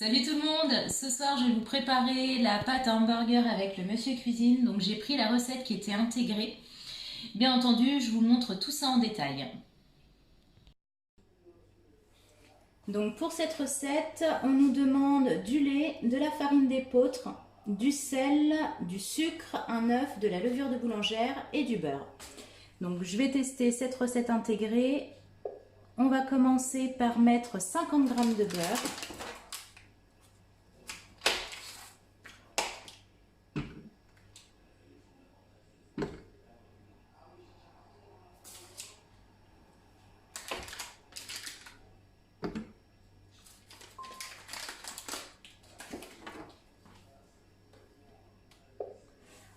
Salut tout le monde! Ce soir, je vais vous préparer la pâte à hamburger avec le Monsieur Cuisine. Donc, j'ai pris la recette qui était intégrée. Bien entendu, je vous montre tout ça en détail. Donc, pour cette recette, on nous demande du lait, de la farine d'épeautre, du sel, du sucre, un œuf, de la levure de boulangère et du beurre. Donc, je vais tester cette recette intégrée. On va commencer par mettre 50 g de beurre.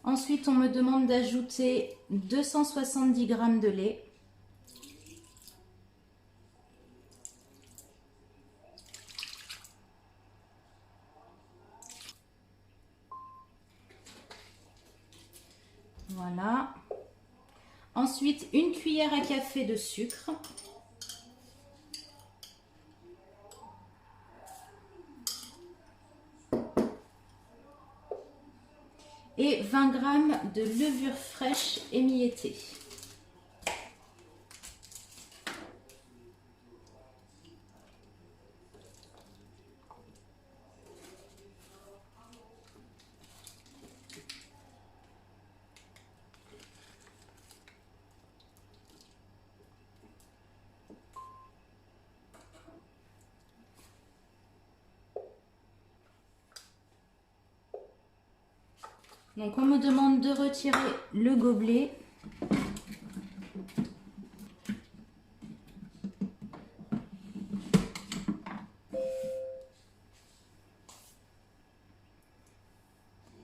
Ensuite, on me demande d'ajouter 270 g de lait. Voilà. Ensuite, une cuillère à café de sucre. Et 20 g de levure fraîche émiettée. Donc on me demande de retirer le gobelet.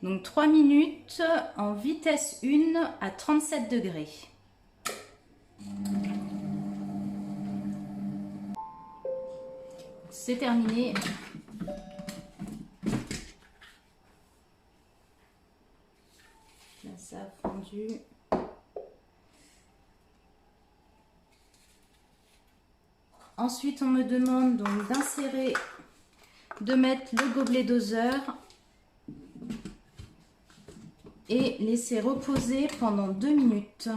Donc 3 minutes en vitesse 1 à 37 degrés. C'est terminé. Là, ça a fondu. Ensuite, on me demande donc d'insérer, de mettre le gobelet doseur et laisser reposer pendant 2 minutes.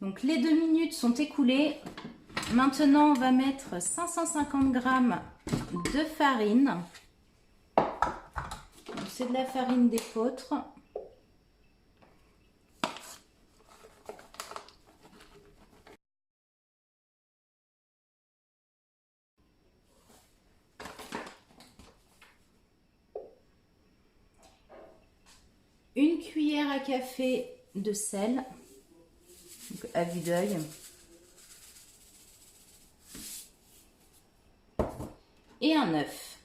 Donc les 2 minutes sont écoulées. Maintenant, on va mettre 550 g de farine. C'est de la farine d'épeautre. Une cuillère à café de sel, donc à vue d'œil. Et un œuf.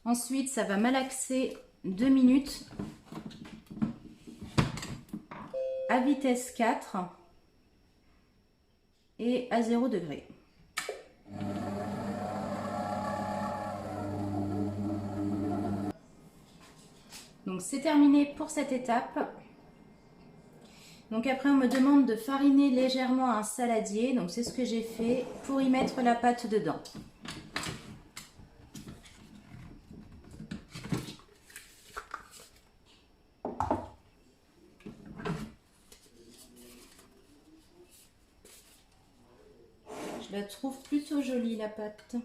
Ensuite, ça va malaxer 2 minutes à vitesse 4 et à 0 degré. Donc c'est terminé pour cette étape. Donc après on me demande de fariner légèrement un saladier, donc c'est ce que j'ai fait pour y mettre la pâte dedans. Je la trouve plutôt jolie la pâte.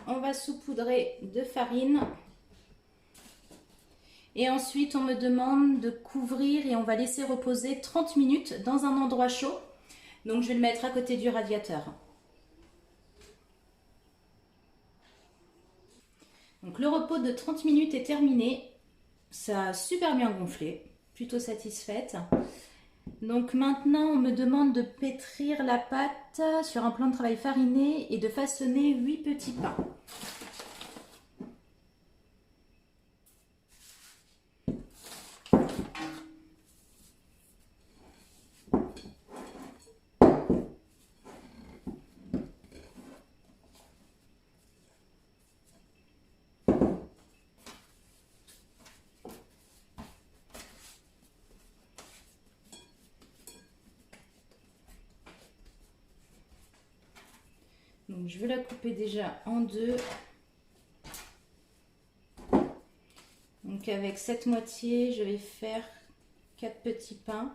On va saupoudrer de farine et ensuite on me demande de couvrir et on va laisser reposer 30 minutes dans un endroit chaud. Donc je vais le mettre à côté du radiateur. Donc le repos de 30 minutes est terminé. Ça a super bien gonflé, plutôt satisfaite. Donc maintenant on me demande de pétrir la pâte sur un plan de travail fariné et de façonner 8 petits pains. Donc, je vais la couper déjà en deux. Donc avec cette moitié, je vais faire 4 petits pains.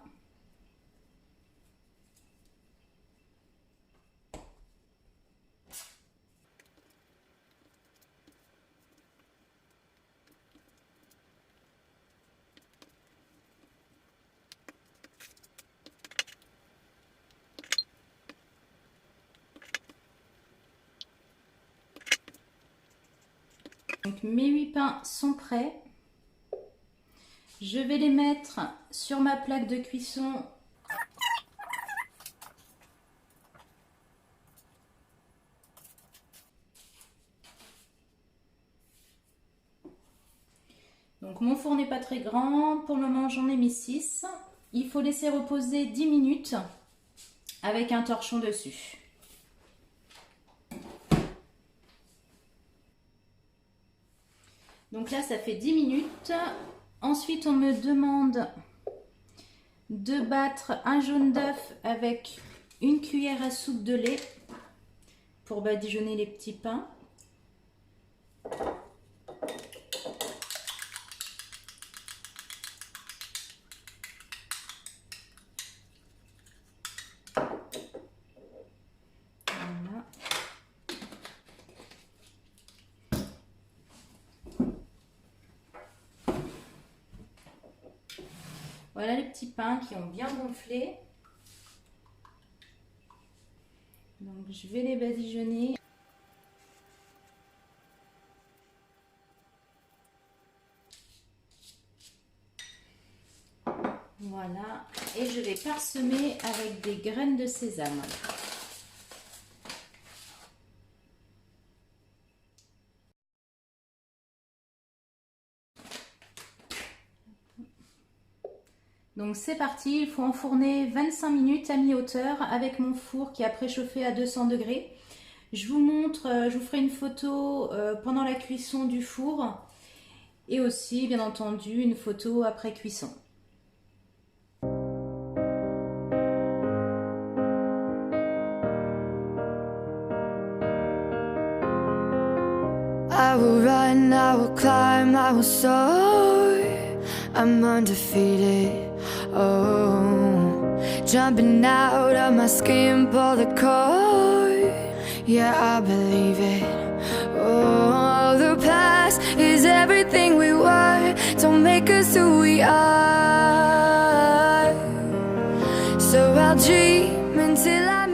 Donc mes 8 pains sont prêts. Je vais les mettre sur ma plaque de cuisson. Donc mon four n'est pas très grand. Pour le moment, j'en ai mis 6. Il faut laisser reposer 10 minutes avec un torchon dessus. Donc là, ça fait 10 minutes. Ensuite, on me demande de battre un jaune d'œuf avec une cuillère à soupe de lait pour badigeonner les petits pains. Voilà. Voilà les petits pains qui ont bien gonflé. Donc je vais les badigeonner. Voilà. Et je vais parsemer avec des graines de sésame. Donc c'est parti, il faut enfourner 25 minutes à mi-hauteur avec mon four qui a préchauffé à 200 degrés. Je vous montre, je vous ferai une photo pendant la cuisson du four et aussi bien entendu une photo après cuisson. I will run, I will climb, I will soar. I'm undefeated. Oh, jumping out of my skin, pull the cord. Yeah, I believe it. Oh, the past is everything we were. Don't make us who we are. So I'll dream until I